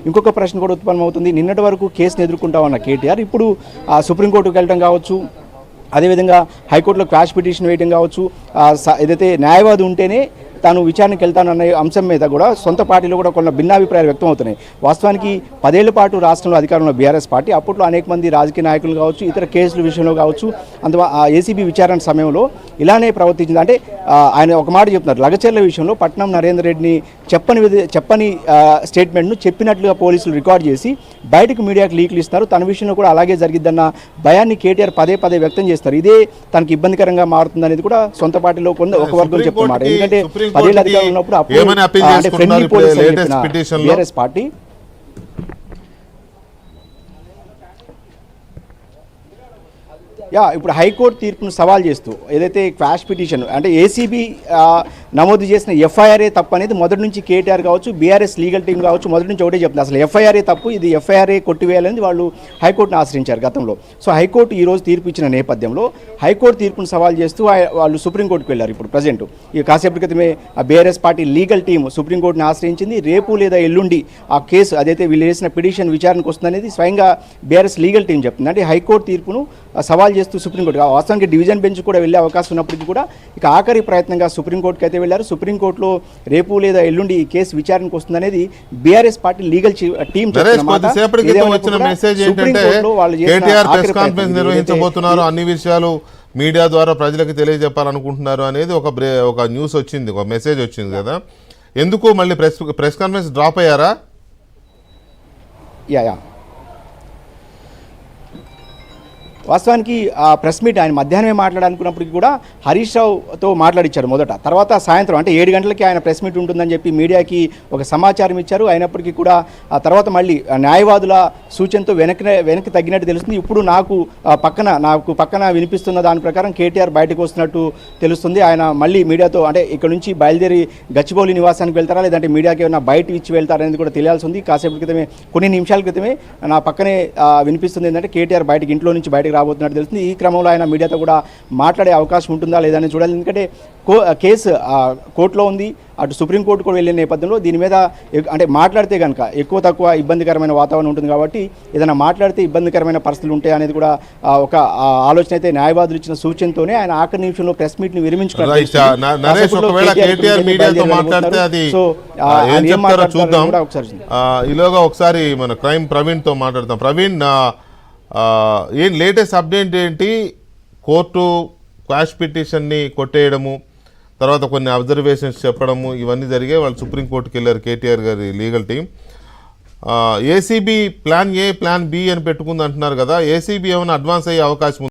ఇంకొక ప్రశ్న కూడా ఉత్పన్నమవుతుంది. నిన్నటి వరకు కేసును ఎదుర్కొంటా ఉన్న కేటీఆర్ ఇప్పుడు సుప్రీంకోర్టుకు వెళ్ళడం కావచ్చు, అదేవిధంగా హైకోర్టులో క్వాష్ పిటిషన్ వేయడం కావచ్చు, ఏదైతే న్యాయవాది ఉంటేనే తాను విచారణకు వెళ్తానన్న అంశం మీద కూడా సొంత పార్టీలో కూడా కొన్ని భిన్నాభిప్రాయాలు వ్యక్తం అవుతున్నాయి. వాస్తవానికి 10 ఏళ్ల పాటు రాష్ట్రంలో అధికారంలో బీఆర్ఎస్ పార్టీ అప్పట్లో అనేక మంది రాజకీయ నాయకులు కావచ్చు, ఇతర కేసుల విషయంలో కావచ్చు, ఏసీబీ విచారణ సమయంలో ఇలానే ప్రవర్తించింది. అంటే ఆయన ఒక మాట చెప్తున్నారు, లగచర్ల విషయంలో పట్నం నరేందర్ రెడ్డిని చెప్పని స్టేట్మెంట్ను చెప్పినట్లుగా పోలీసులు రికార్డ్ చేసి బయటకు మీడియాకు లీకులు ఇస్తున్నారు. తన విషయంలో కూడా అలాగే జరిగిద్దన్న భయాన్ని కేటీఆర్ పదే వ్యక్తం చేస్తారు. ఇదే తనకి ఇబ్బందికరంగా మారుతుంది అనేది కూడా సొంత పార్టీలో ఒక వర్గం చెప్తున్నమాట. ఎందుకంటే 10 ఏళ్ళ అధికారంలో ఉన్నప్పుడు ఫ్రెండ్లీ పోలీస్ బీఆర్ఎస్ పార్టీ ఇప్పుడు హైకోర్టు తీర్పును సవాల్ చేస్తూ ఏదైతే క్వాష్ పిటిషన్ అంటే ఏసీబీ నమోదు చేసిన ఎఫ్ఐఆర్ఏ తప్పు అనేది మొదటి నుంచి కేటీఆర్ కావచ్చు, బీఆర్ఎస్ లీగల్ టీం కావచ్చు మొదటి నుంచి ఒకటే చెప్తుంది, అసలు ఎఫ్ఐఆర్ఏ తప్పు, ఇది ఎఫ్ఐఆర్ఏ కొట్టివేయాలని వాళ్ళు హైకోర్టును ఆశ్రయించారు గతంలో. సో హైకోర్టు ఈరోజు తీర్పు ఇచ్చిన నేపథ్యంలో హైకోర్టు తీర్పును సవాల్ చేస్తూ వాళ్ళు సుప్రీంకోర్టుకు వెళ్ళారు. ఇప్పుడు ప్రజెంట్ ఈ కాసేపటి క్రితమే బీఆర్ఎస్ పార్టీ లీగల్ టీం సుప్రీంకోర్టును ఆశ్రయించింది. రేపు లేదా ఎల్లుండి ఆ కేసు అదైతే వీళ్ళు వేసిన పిటిషన్ విచారణకు వస్తుందనేది స్వయంగా బీఆర్ఎస్ లీగల్ టీం చెప్తుంది. అంటే హైకోర్టు తీర్పును సవాల్ చేస్తూ సుప్రీంకోర్టు, వాస్తవానికి డివిజన్ బెంచ్ కూడా వెళ్ళే అవకాశం ఉన్నప్పటికీ కూడా ఇక ఆఖరి ప్రయత్నంగా సుప్రీంకోర్టుకి అయితే వెళ్ళారు. సుప్రీంకోర్టులో రేపు లేదా ఎల్లుండి ఈ కేసు విచారణకు వస్తుందనేది బీఆర్ఎస్ పార్టీ లీగల్ టీం నిర్వహించబోతున్నారు, అన్ని విషయాలు మీడియా ద్వారా ప్రజలకు తెలియజెప్పాలనుకుంటున్నారు అనేది ఒక న్యూస్ వచ్చింది, ఒక మెసేజ్ వచ్చింది కదా. ఎందుకు మళ్ళీ ప్రెస్ కాన్ఫరెన్స్ డ్రాప్ అయ్యారా? వాస్తవానికి ఆ ప్రెస్ మీట్ ఆయన మధ్యాహ్నమే మాట్లాడాలనుకున్నప్పటికీ కూడా హరీష్ రావుతో మాట్లాడించారు మొదట. తర్వాత సాయంత్రం అంటే 7 గంటలకి ఆయన ప్రెస్ మీట్ ఉంటుందని చెప్పి మీడియాకి ఒక సమాచారం ఇచ్చారు. అయినప్పటికీ కూడా ఆ తర్వాత మళ్ళీ న్యాయవాదుల సూచనతో వెనక్కి తగ్గినట్టు తెలుస్తుంది. ఇప్పుడు నాకు పక్కన వినిపిస్తున్న దాని ప్రకారం కేటీఆర్ బయటకు వస్తున్నట్టు తెలుస్తుంది. ఆయన మళ్ళీ మీడియాతో అంటే ఇక్కడ నుంచి బయలుదేరి గచ్చిబౌలి నివాసానికి వెళ్తారా లేదంటే మీడియాకి ఏమైనా బయట ఇచ్చి వెళ్తారనేది కూడా తెలియాల్సి ఉంది. కాసేపటి క్రితమే కొన్ని నిమిషాల క్రితమే నా పక్కనే వినిపిస్తుంది ఏంటంటే కేటీఆర్ బయటకి ఇంట్లో నుంచి బయటకు రాబోతున్నట్టు తెలుస్తుంది. ఈ క్రమంలో ఆయన మీడియాతో కూడా మాట్లాడే అవకాశం ఉంటుందా లేదని చూడాలి. ఎందుకంటే కేసు కోర్టులో ఉంది, అటు సుప్రీంకోర్టు కూడా వెళ్ళిన నేపథ్యంలో దీని మీద అంటే మాట్లాడితే కనుక ఎక్కువ తక్కువ ఇబ్బందికరమైన వాతావరణం ఉంటుంది. కాబట్టి ఏదైనా మాట్లాడితే ఇబ్బందికరమైన పరిస్థితులు ఉంటాయి అనేది కూడా ఒక ఆలోచన అయితే న్యాయవాదులు ఇచ్చిన సూచనతోనే ఆయన ఆఖరి నిమిషంలో ప్రెస్ మీట్ ని విరమించుకున్నారు. ఈలోగా ఒకసారి మన క్రైమ్ ప్రవీణ్ తో మాట్లాడతాం. ప్రవీణ్, ఏం లేటెస్ట్ అప్డేట్ ఏంటి? కోర్టు క్వాష్ పిటిషన్ని కొట్టేయడము, తర్వాత కొన్ని అబ్జర్వేషన్స్ చెప్పడము, ఇవన్నీ జరిగాయి. వాళ్ళు సుప్రీంకోర్టుకి వెళ్ళారు కేటీఆర్ గారి legal team. ACB plan A plan B అని పెట్టుకుంది అంటున్నారు కదా, ఏసీబీ ఏమైనా అడ్వాన్స్ అయ్యే అవకాశం